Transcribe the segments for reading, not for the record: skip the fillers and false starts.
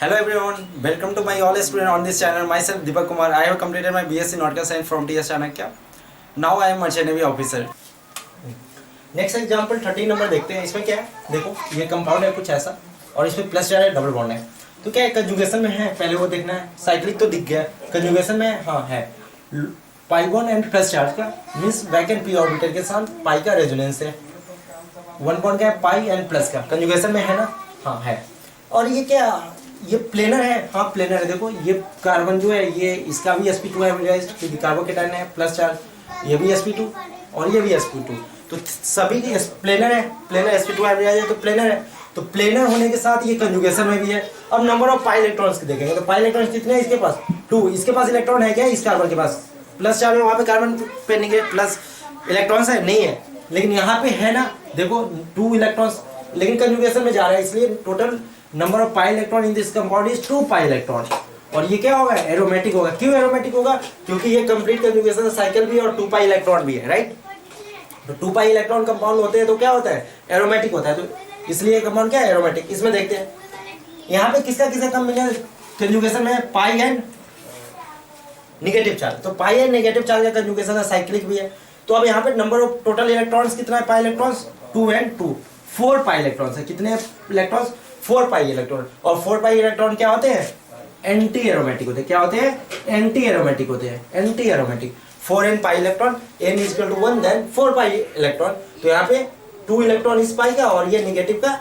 Hello everyone, welcome to my all student on this channel. Myself Deepak Kumar. I have completed my BSc Nautical Science from TS Chanakya. Now I am Merchant Navy officer. Next example 13 number देखते हैं। इसमें क्या है, देखो ये compound है कुछ ऐसा और इसमें प्लस चार्ज है, डबल बॉन्ड है। तो क्या है, कंजुगेशन में है, पहले वो देखना है। साइक्लिक तो दिख गया, कंजुगेशन में हाँ है। Pi bond and plus charge का मीन्स वैकेंट पी ऑर्बिटल के साथ पाई का रेजोनेंस है। वन बॉन्ड क्या है, पाई एंड प्लस का, कंजुगेशन में है ना, हाँ है। और ये क्या, ये प्लेनर है, हाँ प्लेनर है। देखो ये कार्बन जो है ये इसका भी sp2 है क्योंकि कार्बोकेटाइन है, प्लस चार्ज, ये भी sp2 और ये भी sp2, तो सभी की प्लेनर है, प्लेनर sp2 है तो प्लेनर है। तो प्लेनर होने के साथ ये कंजुगेशन में भी है। अब नंबर ऑफ पाई इलेक्ट्रॉन्स देखेंगे तो पाई इलेक्ट्रॉन्स कितने हैं इसके पास, 2। इसके पास इलेक्ट्रॉन है क्या, इस कार्बन के पास प्लस चार्ज है, वहाँ पे कार्बन पे नहीं प्लस इलेक्ट्रॉन्स है नहीं है, लेकिन यहाँ पे है ना, देखो 2 इलेक्ट्रॉन्स, लेकिन कंजुगेशन में जा रहा है इसलिए total number of pi electron in this compound is 2 pi electron. और ये क्या होगा, एरोमेटिक होगा। क्यों एरोमेटिक होगा, क्योंकि ये कंप्लीट कंजुगेशन साइकिल भी और 2 पाई इलेक्ट्रॉन भी है, राइट। तो 2 पाई इलेक्ट्रॉन कंपाउंड होते हैं तो क्या होता है, एरोमेटिक होता है। तो इसलिए कंपाउंड क्या है, एरोमेटिक। इसमें देखते हैं यहाँ पे किसका किसका कॉम्बिनेशन कंजुगेशन में, पाई एंड नेगेटिव चार्ज। तो पाई एंड नेगेटिव चार्ज का कंजुगेशन है, साइक्लिक भी है। तो अब यहाँ पे नंबर ऑफ टोटल इलेक्ट्रॉन्स कितना है, pi electrons 2 and 2, 4 pi electrons है। कितने इलेक्ट्रॉन्स, 4 पाई इलेक्ट्रॉन। और 4 पाई इलेक्ट्रॉन क्या होते हैं, एंटी एरोमेटिक होते हैं। क्या होते हैं, एंटी एरोमेटिक होते हैं, anti aromatic. 4 n pi electron, n is equal to 1 then 4 pi electron. तो यहाँ पे 2 इलेक्ट्रॉन इस पाई का और ये नेगेटिव का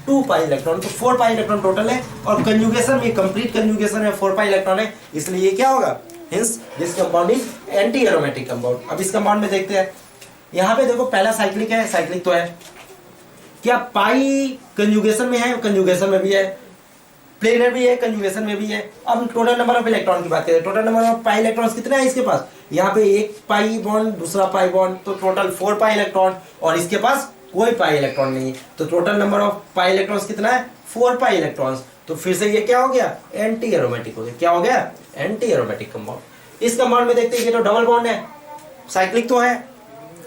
2 पाई इलेक्ट्रॉन, तो 4 पाई इलेक्ट्रॉन टोटल है। और कंजुगेशन में कंप्लीट कंजुगेशन में 4 पाई इलेक्ट्रॉन है, इसलिए ये क्या होगा, hints this compound is anti aromatic compound. अब इस कंपाउंड में देखते हैं, यहाँ पे देखो पहला साइक्लिक है, साइक्लिक तो है। क्या पाई कंजुगेशन में है, कंजुगेशन में भी है, प्लेनर भी है, कंजुगेशन में भी है। अब टोटल नंबर ऑफ इलेक्ट्रॉन की बात करें, total number of pi electrons कितने हैं इसके पास, यहाँ पे एक पाई बॉन्ड, दूसरा पाई बॉन्ड, तो टोटल 4 पाई इलेक्ट्रॉन। और इसके पास कोई पाई इलेक्ट्रॉन नहीं है, तो total number of pi electrons कितना है, 4 पाई इलेक्ट्रॉन्स। तो फिर से ये क्या हो गया, एंटी एरोमेटिक हो गया। क्या हो गया, एंटी एरोमेटिक कंपाउंड। इस कंपाउंड में देखते हैं, ये तो डबल बॉन्ड है, साइक्लिक तो है,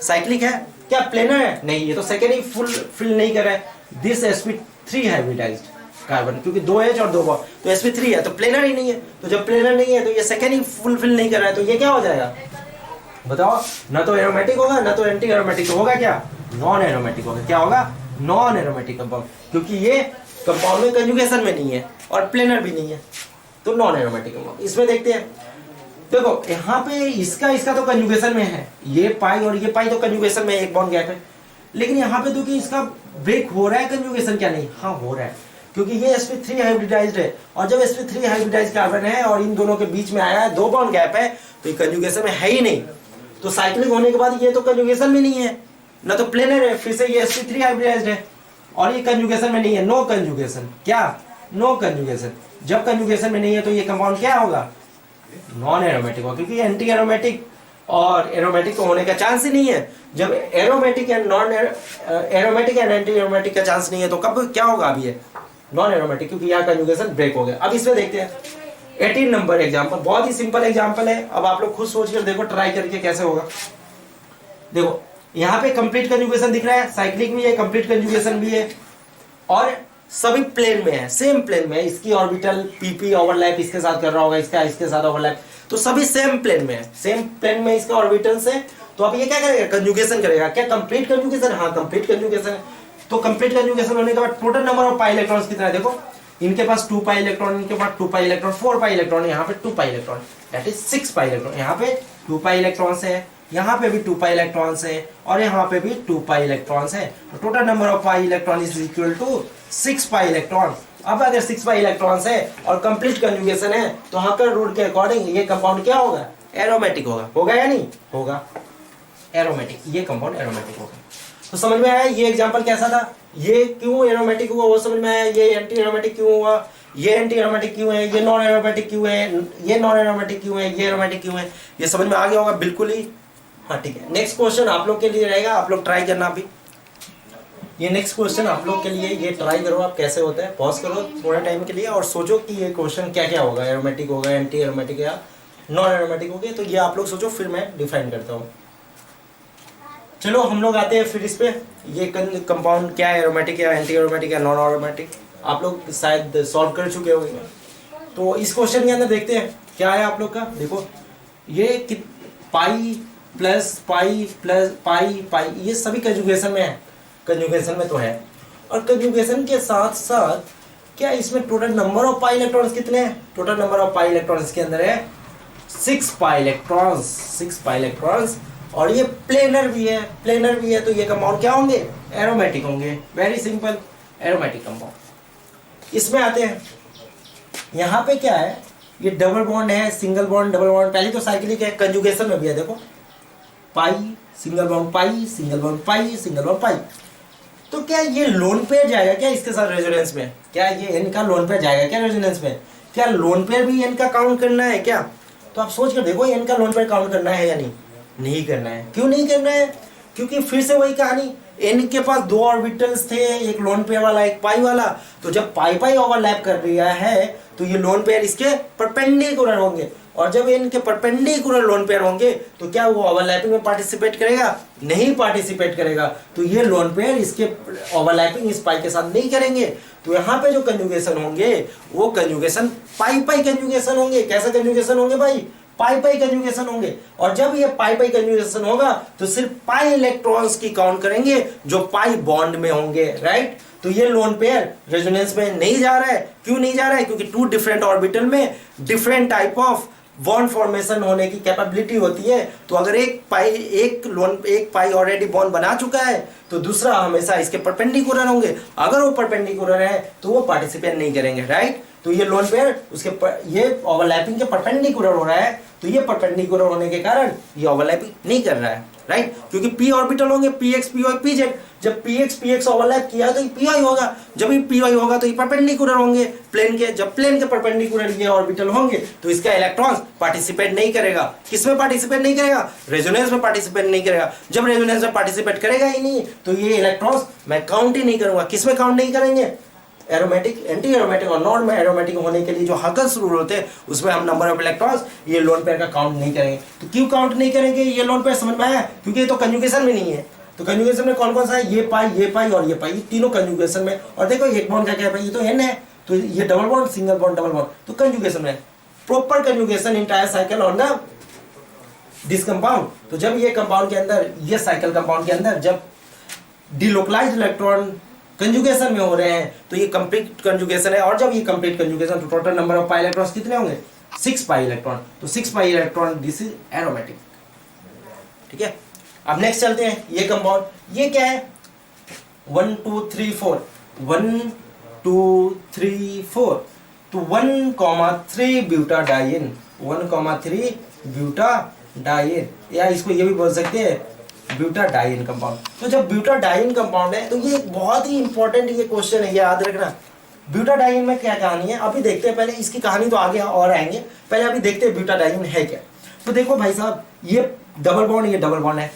साइक्लिक है। क्या प्लेनर है, नहीं, ये तो सेकेंड ही फुल फिल नहीं कर रहा है। दिस sp3 हाइब्रिडाइज्ड कार्बन, क्योंकि 2 H और 2 बॉन्ड, तो sp3 है, तो प्लेनर ही नहीं है। तो जब प्लेनर नहीं है तो ये सेकेंड ही फुल फिल नहीं कर रहा है, तो ये क्या हो जाएगा बताओ, ना तो एरोमेटिक होगा ना तो एंटी एरोमेटिक होगा, क्या नॉन एरोमेटिक होगा। क्या होगा, नॉन एरोमेटिक कंपाउंड, क्योंकि ये कंपाउंड में कंजुगेशन में नहीं है और प्लेनर भी नहीं है, तो नॉन एरोमेटिक कंपाउंड। इसमें देखते हैं, देखो यहाँ पे इसका तो कंजुगेशन में है, ये पाई और ये पाई तो कंजुगेशन में एक बॉन्ड गैप है, लेकिन यहाँ पे देखिए इसका ब्रेक हो रहा है कंजुगेशन, क्या नहीं, हाँ हो रहा है, क्योंकि ये sp3 हाइब्रिडाइज्ड है। और जब sp3 हाइब्रिडाइज्ड कार्बन है और इन दोनों के बीच में आया है 2 बॉन्ड गैप है, तो ये कंजुगेशन में है ही नहीं। तो साइक्लिक होने के बाद ये तो कंजुगेशन में नहीं है, ना तो प्लेनर है, फिर से ये sp3 हाइब्रिडाइज्ड है और ये कंजुगेशन में नहीं है, नो कंजुगेशन। क्या, नो कंजुगेशन। जब कंजुगेशन में नहीं है तो ये कंपाउंड क्या होगा, नॉन एरोमेटिक होगा, क्योंकि एंटी एरोमेटिक और एरोमेटिक तो होने का चांस ही नहीं है। जब aromatic and non aromatic and anti aromatic का चांस नहीं है तो कब क्या होगा, अभी ये नॉन एरोमेटिक, क्योंकि यहाँ कंजुगेशन ब्रेक हो गया। अब इसमें देखते हैं 18 नंबर एग्जांपल, बहुत ही सिंपल एग्जांपल है। अब आप लोग खुद सोच कर देखो, ट्राई करके कैसे होगा। देखो यहाँ पे कंप्लीट कंजुगेशन दिख रहा है, साइक्लिक भी है, कंप्लीट कंजुगेशन भी है और सभी प्लेन में है, सेम प्लेन में है। इसकी ऑर्बिटल पीपी ओवरलैप इसके साथ कर रहा होगा, इसका इसके साथ ओवरलैप, तो सभी सेम प्लेन में है, सेम प्लेन में इसका ऑर्बिटल्स है। तो अब ये क्या करेगा, कंजुगेशन करेगा। क्या कंप्लीट कंजुगेशन, हाँ कंप्लीट कंजुगेशन है। तो कंप्लीट कंजुगेशन होने के बाद total number of pi electrons कितना है, देखो इनके पास 2 पाई इलेक्ट्रॉन, इनके पास 2 पाई इलेक्ट्रॉन, 4 पाई इलेक्ट्रॉन, यहाँ पे 2 pi electron, that is 6 pi electron. यहाँ पे 2 पाई इलेक्ट्रॉन्स है, यहाँ पे भी 2 पाई इलेक्ट्रॉन्स है और यहाँ पे भी 2 पाई इलेक्ट्रॉन्स है। तो total number of pi electron is equal to 6 pi electron. अब अगर 6 पाई इलेक्ट्रॉन्स है और कंप्लीट कंजुगेशन है तो हकर रूल के अकॉर्डिंग ये कंपाउंड क्या होगा, एरोमेटिक होगा। होगा या नहीं होगा, एरोमेटिक, ये कंपाउंड एरोमेटिक होगा। तो समझ में आया ये एग्जांपल कैसा था, ये क्यों एरोमेटिक हुआ वो समझ में आया, ये एंटी एरोमेटिक क्यों हुआ, ये एंटी एरोमेटिक क्यों है, ये नॉन एरोमेटिक क्यों है, ये नॉन एरोमेटिक क्यों है, ये एरोमेटिक क्यों है, ये समझ में आ गया होगा बिल्कुल ही। हाँ ठीक है, नेक्स्ट क्वेश्चन आप लोग के लिए रहेगा, आप लोग ट्राई करना अभी। ये नेक्स्ट क्वेश्चन आप लोग के लिए, ये ट्राई करो आप कैसे होता है, पॉज करो थोड़े टाइम के लिए और सोचो कि ये क्वेश्चन क्या क्या होगा, एरोमेटिक होगा, एंटी एरोमेटिक या नॉन एरोमेटिक होगी। तो ये आप लोग सोचो, फिर मैं डिफाइन करता हूँ। चलो हम लोग आते हैं फिर इस पे, ये कंपाउंड क्या है, एरोमेटिक या एंटी एरोमेटिक या नॉन एरोमेटिक, आप लोग शायद सॉल्व कर चुके होंगे। तो इस क्वेश्चन के अंदर देखते हैं क्या है आप लोग का। देखो ये पाई प्लस पाई प्लस पाई पाई, ये सभी कंजुगेशन में है, कंजुगेशन में तो है। और कंजुगेशन के साथ साथ क्या इसमें total number of pi electrons कितने हैं? Total number of pi electrons के अंदर है 6 पाई इलेक्ट्रॉन्स, 6 पाई इलेक्ट्रॉन्स। और ये प्लेनर भी है, प्लेनर भी है, तो ये कंपाउंड क्या होंगे? एरोमेटिक होंगे। Very simple, aromatic compound. इसमें आते हैं, यहाँ पे क्या है, ये डबल बॉन्ड है, सिंगल बॉन्ड, डबल बॉन्ड। पहले तो साइक्लिक है, कंजुगेशन में भी है। देखो pi single bond pi, single bond pi, single bond pi. तो क्या ये लोन पेयर जाएगा क्या इसके साथ रेजोनेंस में? क्या ये एन का लोन पेयर जाएगा क्या रेजोनेंस में? क्या लोन पेयर भी एन का काउंट करना है क्या? तो आप सोच कर देखो एन का लोन पेयर काउंट करना है या नहीं? नहीं करना है। क्यों नहीं करना है? क्योंकि फिर से वही कहानी, एन के पास 2 ऑर्बिटल्स थे, एक लोन पेयर वाला एक पाई वाला। तो जब पाई पाई ओवरलैप कर रहा है तो ये लोन पेयर इसके परपेंडिकुलर होंगे, और जब इनके परपेंडिकुलर लोन पेयर होंगे तो क्या वो ओवरलैपिंग में पार्टिसिपेट करेगा? नहीं पार्टिसिपेट करेगा। तो ये लोन पेयर इसके ओवरलैपिंग इस पाई के साथ नहीं करेंगे। तो यहाँ पे जो कंजुगेशन होंगे वो कंजुगेशन पाई पाई कंजुगेशन होंगे। कैसा कंजुगेशन होंगे भाई? पाई पाई कंजुगेशन होंगे। और जब ये पाई पाई कंजुगेशन होगा तो सिर्फ पाई इलेक्ट्रॉन्स की काउंट करेंगे जो पाई बॉन्ड में होंगे, राइट। तो ये लोन पेयर रेजोनेंस में नहीं जा रहा है। क्यों नहीं जा रहा है? क्योंकि 2 डिफरेंट ऑर्बिटल में different type of bond formation होने की कैपेबिलिटी होती है। तो अगर एक पाई ऑलरेडी बॉन्ड बना चुका है तो दूसरा हमेशा इसके परपेंडिकुलर होंगे। अगर वो परपेंडिकुलर है तो वो पार्टिसिपेट नहीं करेंगे, राइट। तो ये लोन पेयर ये ओवरलैपिंग के परपेंडिकुलर हो रहा है, तो ये परपेंडिकुलर होने के कारण ये ओवरलैपिंग नहीं कर रहा है, राइट। क्योंकि पी ऑर्बिटल होंगे px py pz, जब px ओवरलैप किया तो ये py होगा, जब ये py होगा तो ये परपेंडिकुलर होंगे प्लेन के। जब प्लेन के परपेंडिकुलर ये ऑर्बिटल होंगे तो इसका इलेक्ट्रॉन्स पार्टिसिपेट नहीं करेगा। किसमें पार्टिसिपेट नहीं करेगा? रेजोनेंस में पार्टिसिपेट नहीं करेगा। जब रेजोनेंस में पार्टिसिपेट करेगा ही नहीं तो ये इलेक्ट्रॉन्स मैं काउंट ही नहीं करूंगा। किसमें काउंट नहीं करेंगे? एरोमेटिक, एंटी एरोमेटिक और नॉन एरोमेटिक होने के लिए जो हकल्स रूल होते हैं उसमें हम नंबर ऑफ इलेक्ट्रॉन्स ये लोन पेयर का काउंट नहीं करेंगे। तो क्यों काउंट नहीं करेंगे? ये लोन पेयर समझ में आया? क्योंकि ये तो कंजुगेशन में नहीं है। तो कंजुगेशन में कौन कौन सा है? ये पाई और ये पाई, तीनों कंजुगेशन में। और देखो एक बॉन्ड का क्या है? ये तो एन है, तो ये double bond, single bond, double bond, तो कंजुगेशन में proper conjugation entire cycle on the this compound. तो जब ये कंपाउंड के अंदर, ये साइकिल कंपाउंड के अंदर जब डिलोकलाइज्ड इलेक्ट्रॉन कंजुगेशन में हो रहे हैं तो ये कंप्लीट कंजुगेशन है। और जब ये कंप्लीट कंजुगेशन तो total number of pi electrons कितने होंगे? 6 पाई इलेक्ट्रॉन। तो 6 pi electron, this is aromatic, ठीक है। अब नेक्स्ट चलते हैं, ये कंपाउंड, ये क्या है? 1 2 3 4, 1 2 3 4, तो 1,3 ब्यूटाडाइन, 1,3 ब्यूटाडाइन, या इसको ये भी बोल सकते हैं ब्यूटाडाइन कंपाउंड। तो जब ब्यूटाडाइन कंपाउंड है तो ये एक बहुत ही इंपॉर्टेंट ये क्वेश्चन है, याद रखना। ब्यूटाडाइन में क्या कहानी है अभी देखते हैं। पहले इसकी कहानी तो आगे और आएंगे, पहले अभी देखते हैं ब्यूटाडाइन है क्या। तो देखो भाई साहब, ये डबल बॉन्ड, ये डबल बॉन्ड है,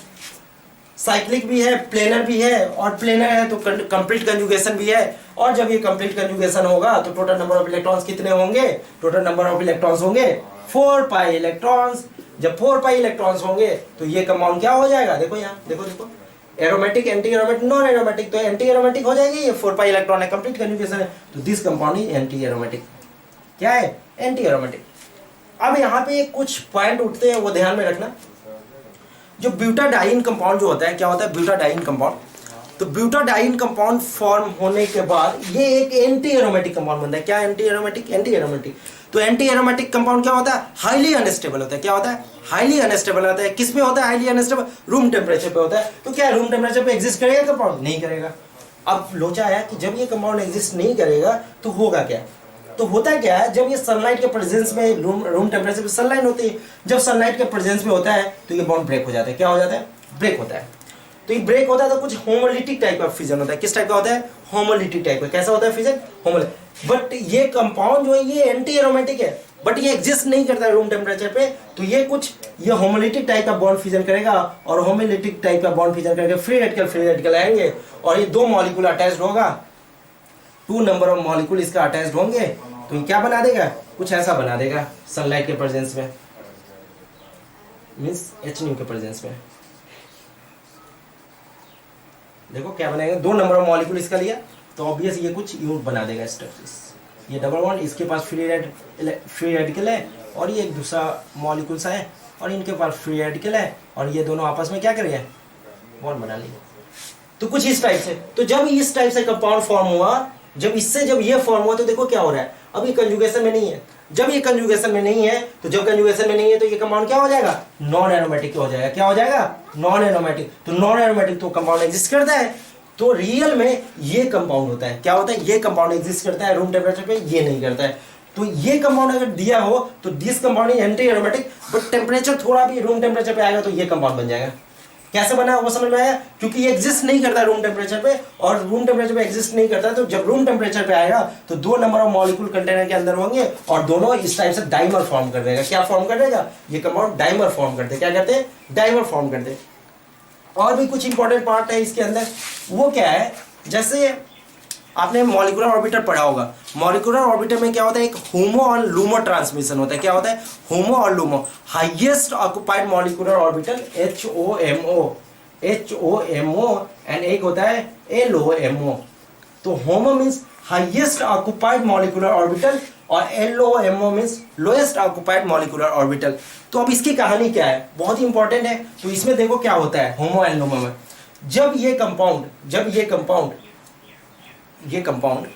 साइक्लिक भी है, प्लेनर भी है। और प्लेनर है तो कंप्लीट कंजुगेशन भी है। और जब ये कंप्लीट कंजुगेशन होगा तो टोटल नंबर ऑफ इलेक्ट्रॉन्स कितने होंगे? टोटल नंबर ऑफ इलेक्ट्रॉन्स होंगे 4 पाई इलेक्ट्रॉन्स। जब 4 पाई इलेक्ट्रॉन्स होंगे तो ये कंपाउंड क्या हो जाएगा? देखो यहाँ, देखो aromatic, anti aromatic, non aromatic. तो एंटी एरोमेटिक हो जाएगी, ये 4 पाई इलेक्ट्रॉन है, कंप्लीट कंजुगेशन है, तो this compound is anti aromatic. क्या है? Anti aromatic. अब यहाँ पे कुछ पॉइंट उठते हैं, वो ध्यान में रखना। जो ब्यूटाडाइन कंपाउंड जो होता है, क्या होता है ब्यूटाडाइन कंपाउंड? तो ब्यूटाडाइन कंपाउंड फॉर्म होने के बाद ये एक एंटी एरोमेटिक कंपाउंड बनता है। क्या एंटी एरोमेटिक? Anti aromatic. तो एंटी एरोमेटिक कंपाउंड क्या होता है? हाईली अनस्टेबल होता है। क्या होता है? हाईली अनस्टेबल होता है। किस पे होता है हाईली अनस्टेबल? रूम टेम्परेचर पे होता है। तो क्या रूम टेम्परेचर पे एग्जिस्ट करेगा कंपाउंड? नहीं करेगा। अब लोचा है कि जब ये कंपाउंड एग्जिस्ट नहीं करेगा तो होगा क्या? तो होता क्या है, जब ये सनलाइट के प्रेजेंस में, रूम टेम्परेचर पे सनलाइट होती है, जब सनलाइट के प्रेजेंस में होता है तो ये बॉन्ड ब्रेक हो जाता है। क्या हो जाता है? ब्रेक होता है। तो ये ब्रेक होता है तो कुछ होमोलिटिक टाइप का फिजन होता है। किस टाइप का होता है? होमोलिटिक टाइप का। कैसा होता है फिजन? होमोलिटिक। बट ये कंपाउंड जो है ये एंटी एरोमेटिक है, बट ये एग्जिस्ट नहीं करता है रूम टेम्परेचर पे। तो ये होमोलिटिक टाइप का बॉन्ड फिजन करेगा, और होमोलिटिक टाइप का बॉन्ड फिजन करके फ्री रेडिकल आएंगे, और ये 2 मॉलिक्यूल अटैच्ड होगा, 2 नंबर ऑफ मॉलिक्यूल इसका अटैच्ड होंगे। तो ये क्या बना देगा? कुछ ऐसा बना देगा सनलाइट के प्रेजेंस में, मींस HNU के प्रेजेंस में। देखो क्या बनाएगा, 2 नंबर ऑफ मॉलिक्यूल इसका लिया तो ऑब्वियस ये कुछ यूनिट बना देगा स्ट्रक्चर्स। ये डबल बॉन्ड, इसके पास फ्री रेडिकल है और ये एक दूसरा मॉलिक्यूल सा है और इनके पास फ्री रेडिकल है और ये दोनों आपस में क्या करेंगे, बॉन्ड बना लिए। तो कुछ इस टाइप से, तो जब इस टाइप से कंपाउंड फॉर्म हुआ, जब ये फॉर्म हुआ तो देखो क्या हो रहा है, अब ये कंजुगेशन में नहीं है। जब ये कंजुगेशन में नहीं है तो जब कंजुगेशन में नहीं है तो ये कंपाउंड क्या हो जाएगा, नॉन एरोमेटिक हो जाएगा। क्या हो जाएगा, नॉन एरोमेटिक। तो नॉन एरोमेटिक तो कंपाउंड एग्जिस्ट करता है, तो रियल में ये कंपाउंड होता है, क्या होता है, ये कंपाउंड एग्जिस्ट करता है रूम टेम्परेचर पे, ये नहीं करता है। तो ये कंपाउंड अगर दिया हो तो this compound is anti aromatic, but temperature थोड़ा भी रूम टेम्परेचर पे आएगा तो ये कंपाउंड बन जाएगा। कैसे बना वो समझ में आया, क्योंकि ये एग्जिस्ट नहीं करता रूम टेम्परेचर पे, और रूम टेम्परेचर पे एग्जिस्ट नहीं करता, तो जब रूम टेम्परेचर पे आएगा तो 2 नंबर ऑफ मॉलिक्यूल कंटेनर के अंदर होंगे और दोनों इस टाइप से डाइमर फॉर्म कर देगा। क्या फॉर्म कर देगा, ये कंपाउंड डाइमर फॉर्म करते, क्या कहते हैं, डाइमर फॉर्म करते। और भी कुछ इंपॉर्टेंट पार्ट है इसके अंदर, वो क्या है, जैसे आपने मॉलिक्यूलर ऑर्बिटर पढ़ा होगा, मॉलिक्यूलर ऑर्बिटर में क्या होता है, एक होमो और लूमो ट्रांसमिशन होता है। क्या होता है, होमो और LUMO. Highest occupied molecular orbital HOMO and एक होता है LOMO। तो होमो means highest occupied molecular orbital और LOMO means lowest occupied molecular orbital. तो अब इसकी कहानी क्या है, बहुत ही इंपॉर्टेंट है। तो इसमें देखो क्या होता है होमो एंड लूमो में, जब ये कंपाउंड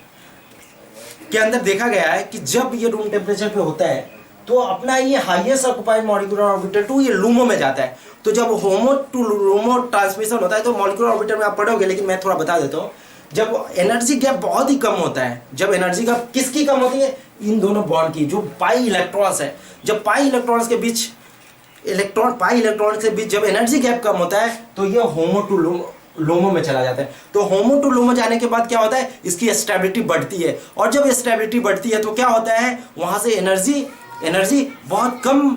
के अंदर देखा गया है कि जब ये रूम टेम्परेचर पे होता है तो अपना ये highest occupied molecular orbital to ये लूमो में जाता है। तो जब होमो टू लूमो ट्रांसमिशन होता है तो मॉलिक्यूलर ऑर्बिटल में आप पढ़ोगे, लेकिन मैं थोड़ा बता देता हूँ, जब एनर्जी गैप बहुत ही कम होता है, जब एनर्जी गैप किसकी कम होती है, इन दोनों बॉन्ड की, जो पाई इलेक्ट्रॉन्स है, जब पाई इलेक्ट्रॉन्स के बीच जब एनर्जी गैप कम होता है तो ये होमो टू लोमो में चला जाता है। तो होमो टू लोमो जाने के बाद क्या होता है, इसकी स्टेबिलिटी बढ़ती है, और जब स्टेबिलिटी बढ़ती है तो क्या होता है, वहां से एनर्जी बहुत कम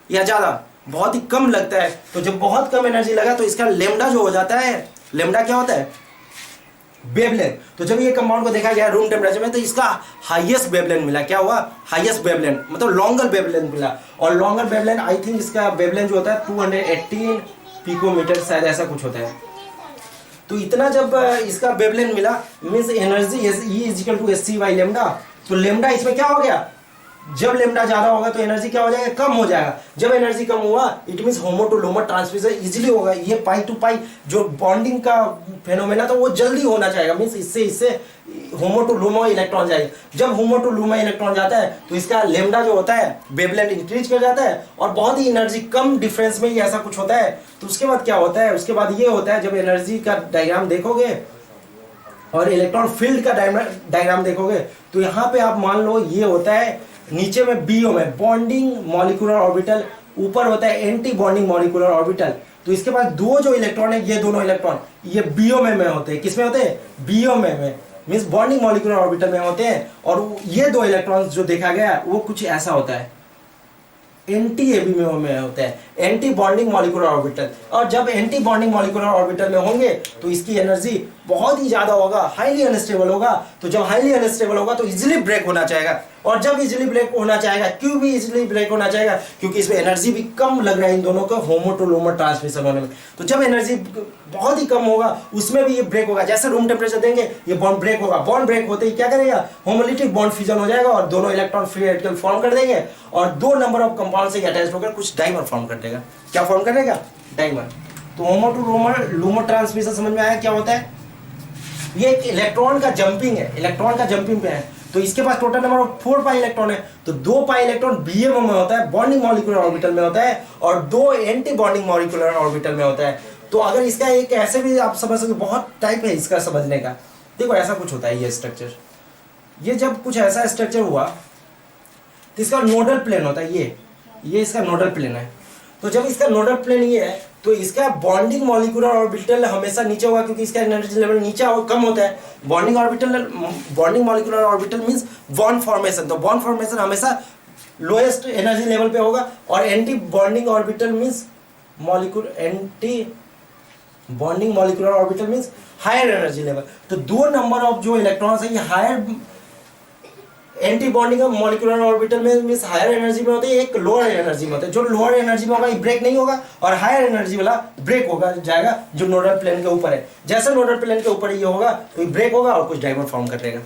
या ज़्यादा, बहुत ही कम लगता है। तो जब बहुत कम एनर्जी लगा तो इसका लेमडा जो हो जाता है, लेमडा क्या होता है, वेवलेंथ। तो जब ये कंपाउंड को देखा गया रूम टेम्परेचर में तो इसका हाईएस्ट वेवलेंथ मिला। क्या हुआ, हाईएस्ट वेवलेंथ मतलब लॉन्गर वेवलेंथ मिला। और लॉन्गर वेवलेंथ आई थिंक इसका वेवलेंथ जो होता है 218 पिकोमीटर शायद, ऐसा कुछ होता है। तो इतना जब इसका वेवलेंथ मिला, मींस एनर्जी E=hc/λ। तो लेमडा इसमें क्या हो गया, जब लेमडा ज्यादा होगा तो एनर्जी क्या हो जाएगा, कम हो जाएगा। जब एनर्जी कम हुआ it means HOMO to LUMO transmission easily होगा। ये पाई टू पाई जो बॉन्डिंग का फेनोमेना था वो जल्दी होना चाहिए, मींस इससे होमो टू लूमो इलेक्ट्रॉन जाएगा। जब होमो टू लूमो इलेक्ट्रॉन जाता है तो इसका लेमडा जो होता है वेवलेंथ इंक्रीज कर जाता है और बहुत ही एनर्जी कम डिफरेंस में ही ऐसा कुछ होता है। तो उसके बाद क्या होता है, उसके बाद ये होता है, जब एनर्जी का डायग्राम देखोगे और इलेक्ट्रॉन फील्ड का डायग्राम देखोगे तो यहाँ पे आप मान लो ये होता है, नीचे में BO में बॉन्डिंग मॉलिक्यूलर ऑर्बिटल, ऊपर होता है एंटी बॉन्डिंग मॉलिक्यूलर ऑर्बिटल। तो इसके बाद दो जो इलेक्ट्रॉन है, ये दोनों इलेक्ट्रॉन ये BO में होते हैं। किसमें होते हैं, BO में मींस बॉन्डिंग मॉलिक्यूलर ऑर्बिटल में होते हैं। और ये दो इलेक्ट्रॉन्स जो देखा गया वो कुछ ऐसा होता है, एंटी एबी में होते हैं, एंटी बॉन्डिंग मॉलिक्यूलर ऑर्बिटल। और जब एंटी बॉन्डिंग मॉलिक्यूलर ऑर्बिटल में होंगे तो इसकी एनर्जी बहुत ही ज्यादा होगा, हाईली अनस्टेबल होगा। तो जब हाईली अनस्टेबल होगा तो इजीली ब्रेक होना चाहेगा। और जब इजीली ब्रेक होना चाहेगा, क्यों भी इजीली ब्रेक होना चाहेगा, क्योंकि इसमें एनर्जी भी कम लग रहा है इन दोनों को होमो टू लोमो ट्रांसमिशन होने में। तो जब एनर्जी बहुत ही कम होगा उसमें भी ये ब्रेक होगा। जैसे रूम टेम्परेचर देंगे ये बॉन्ड ब्रेक होगा, बॉन्ड ब्रेक होते ही क्या करेगा, होमोलिटिक बॉन्ड फ्यूजन हो जाएगा और दोनों इलेक्ट्रॉन फ्री रेडिकल फॉर्म कर देंगे और 2 नंबर ऑफ कंपाउंड से अटैच होकर कुछ डाइमर फॉर्म कर देगा। क्या फॉर्म करेगा, डाइमर। तो होमो टू लोमो ट्रांसमिशन समझ में आया क्या होता है। ये एक इलेक्ट्रॉन का जंपिंग है, इलेक्ट्रॉन का जंपिंग पे है। तो इसके पास total number of 4 pi electron है। तो 2 पाई इलेक्ट्रॉन BMO में होता है, बॉन्डिंग मॉलिक्यूलर ऑर्बिटल में होता है, और 2 एंटी बॉन्डिंग मॉलिक्यूलर ऑर्बिटल में होता है। तो अगर इसका एक ऐसे भी आप समझ सकते, बहुत टाइप है इसका समझने का। देखो ऐसा कुछ होता है ये स्ट्रक्चर, ये जब कुछ ऐसा स्ट्रक्चर हुआ तो इसका नोडल प्लेन होता है, ये इसका नोडल प्लेन है। तो जब इसका नोडल प्लेन ये है तो इसका बॉन्डिंग मॉलिक्यूलर ऑर्बिटल हमेशा नीचे होगा, क्योंकि इसका एनर्जी लेवल नीचे कम होता है। Bonding molecular orbital means bond formation. तो बॉन्ड फॉर्मेशन हमेशा लोएस्ट एनर्जी लेवल पे होगा। और anti bonding orbital means anti bonding molecular orbital means higher energy level. तो 2 नंबर ऑफ जो इलेक्ट्रॉन्स है ये higher anti bonding molecular orbital में मींस हायर एनर्जी में होते हैं, एक लोअर एनर्जी में होता है। जो लोअर एनर्जी में होगा ये ब्रेक नहीं होगा, और हायर एनर्जी वाला ब्रेक होगा जाएगा जो नोडल प्लेन के ऊपर है। जैसे नोडल प्लेन के ऊपर ये होगा तो ये ब्रेक होगा और कुछ डाइमर फॉर्म कर देगा।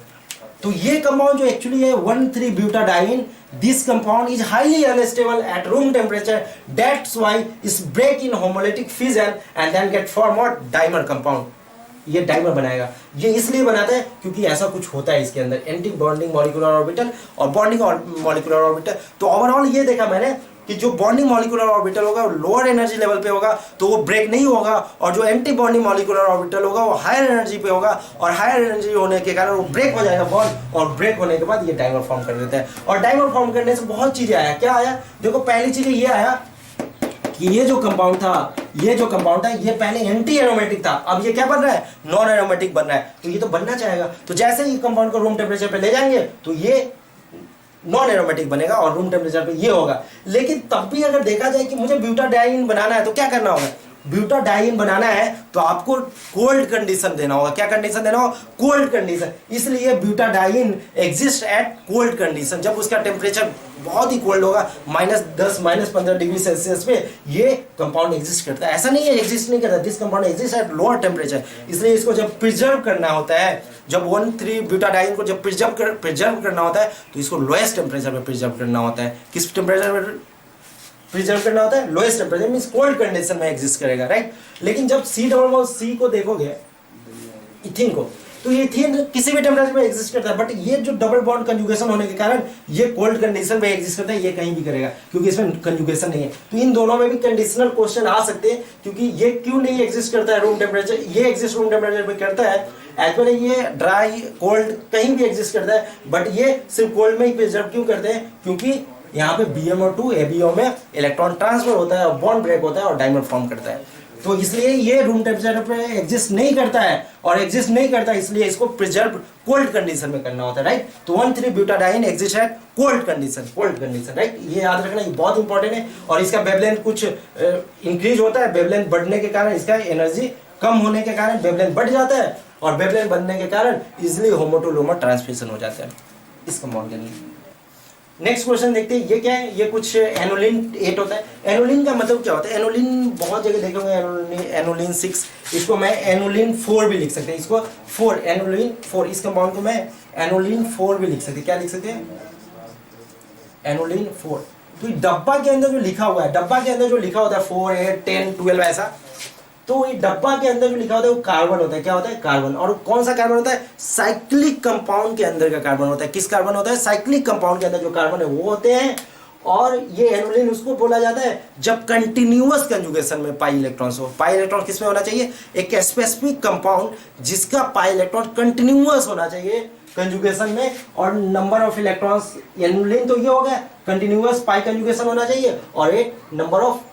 तो ये कंपाउंड जो एक्चुअली है 1,3 butadiene, this compound is highly unstable at room temperature, that's why it's break in homolytic fission and then get form out dimer compound. ये डाइमर बनाएगा, ये इसलिए बनाता है क्योंकि ऐसा कुछ होता है इसके अंदर, एंटी बॉन्डिंग मॉलिक्यूलर ऑर्बिटल और बॉन्डिंग मॉलिक्यूलर ऑर्बिटल। तो ओवरऑल ये देखा मैंने कि जो बॉन्डिंग मॉलिक्यूलर ऑर्बिटल होगा वो लोअर एनर्जी लेवल पे होगा तो वो ब्रेक नहीं होगा, और जो एंटी बॉन्डिंग मॉलिक्यूलर ऑर्बिटल होगा वो हायर एनर्जी पे होगा, और हायर एनर्जी होने के कारण वो ब्रेक हो जाएगा बॉन्ड, और ब्रेक होने के बाद ये डाइमर फॉर्म कर देता है। और डाइमर फॉर्म करने से बहुत चीजें आया, क्या आया देखो, पहली चीज ये आया कि ये जो कंपाउंड था, ये पहले एंटी एरोमेटिक था, अब ये क्या बन रहा है, नॉन एरोमेटिक बन रहा है। तो ये तो बनना चाहेगा, तो जैसे ही कंपाउंड को रूम टेम्परेचर पे ले जाएंगे तो ये नॉन एरोमेटिक बनेगा और रूम टेम्परेचर पे ये होगा। लेकिन तब भी अगर देखा जाए कि मुझे ब्यूटाडाइन बनाना है तो क्या करना होगा, ब्यूटाडाइन बनाना है तो आपको कोल्ड कंडीशन देना होगा। क्या कंडीशन देना होगा, कोल्ड कंडीशन। इसलिए butadiene exist at cold condition, जब उसका टेम्परेचर बहुत ही कोल्ड होगा, -10 -15 डिग्री सेल्सियस पे ये कंपाउंड एग्जिस्ट करता है। ऐसा नहीं है एग्जिस्ट नहीं करता, this compound exist at lower temperature. इसलिए इसको जब प्रिजर्व करना होता है, जब 1,3 ब्यूटाडाइन को जब प्रिजर्व करना होता है तो इसको लोएस्ट टेम्परेचर पे प्रिजर्व करना होता है। किस टेम्परेचर पर प्रिजर्व करना होता है, lowest temperature, means cold condition में एग्जिस्ट करेगा, राइट। लेकिन जब C को देखोगे, इथीन को, तो ये इथीन किसी भी टेम्परेचर में एग्जिस्ट करता है, बट ये जो डबल बॉन्ड कंजुगेशन होने के कारण ये कोल्ड कंडीशन में एग्जिस्ट करता है, ये कहीं भी करेगा क्योंकि इसमें कंजुगेशन नहीं है। तो इन दोनों में भी कंडीशनल क्वेश्चन आ सकते हैं, क्योंकि ये क्यों नहीं एग्जिस्ट करता है रूम टेम्परेचर, ये एग्जिस्ट रूम टेम्परेचर पे करता है, एक्चुअली ये ड्राई कोल्ड कहीं भी एग्जिस्ट करता है, बट ये सिर्फ कोल्ड में ही प्रिजर्व क्यों करते हैं, क्योंकि यहाँ पे BMO2 ABO में इलेक्ट्रॉन ट्रांसफर होता है, बॉन्ड ब्रेक होता है और डाइमर फॉर्म करता है। तो इसलिए ये रूम टेम्परेचर पे एग्जिस्ट नहीं करता है, और एग्जिस्ट नहीं करता इसलिए इसको प्रिजर्व कोल्ड कंडीशन में करना होता है, राइट। तो 1,3 butadiene exist at cold condition, right. ये याद रखना, ये बहुत इंपॉर्टेंट है। और इसका वेवलेंथ कुछ इंक्रीज होता है, वेवलेंथ बढ़ने के कारण इसका एनर्जी कम होने के कारण वेवलेंथ बढ़ जाता है, और वेवलेंथ बढ़ने के कारण easily homo to Lomror transmission हो जाता है इस कंपाउंड के अंदर। नेक्स्ट क्वेश्चन देखते हैं, ये क्या है, ये कुछ एनोलिन 8 होता है। एनोलिन का मतलब क्या होता है, एनोलिन बहुत जगह देखोगे, एनोलिन 6, इसको मैं एनोलिन 4 भी लिख सकते हैं, इसको 4 एनोलिन 4, इस कंपाउंड को मैं एनोलिन 4 भी लिख सकते हैं। क्या लिख सकते हैं, एनोलिन 4। तो डब्बा के अंदर जो लिखा हुआ है, डब्बा के अंदर जो लिखा होता है 4 8 10 12 ऐसा, तो ये डब्बा के अंदर जो लिखा होता है वो कार्बन होता है। क्या होता है, कार्बन। और कौन सा कार्बन होता है, साइक्लिक कंपाउंड के अंदर का कार्बन होता है। किस कार्बन होता है, साइक्लिक कंपाउंड के अंदर जो कार्बन है वो होते हैं। और ये एनोलिन उसको बोला जाता है जब कंटिन्यूअस कंजुगेशन में पाई इलेक्ट्रॉन्स हो। पाई इलेक्ट्रॉन किस में होना चाहिए, एक स्पेसिफिक कंपाउंड जिसका पाई इलेक्ट्रॉन कंटिन्यूअस होना चाहिए कंजुगेशन में, और नंबर ऑफ इलेक्ट्रॉन्स, एनोलिन तो ये हो गया कंटिन्यूअस पाई कंजुगेशन होना चाहिए, और एक नंबर ऑफ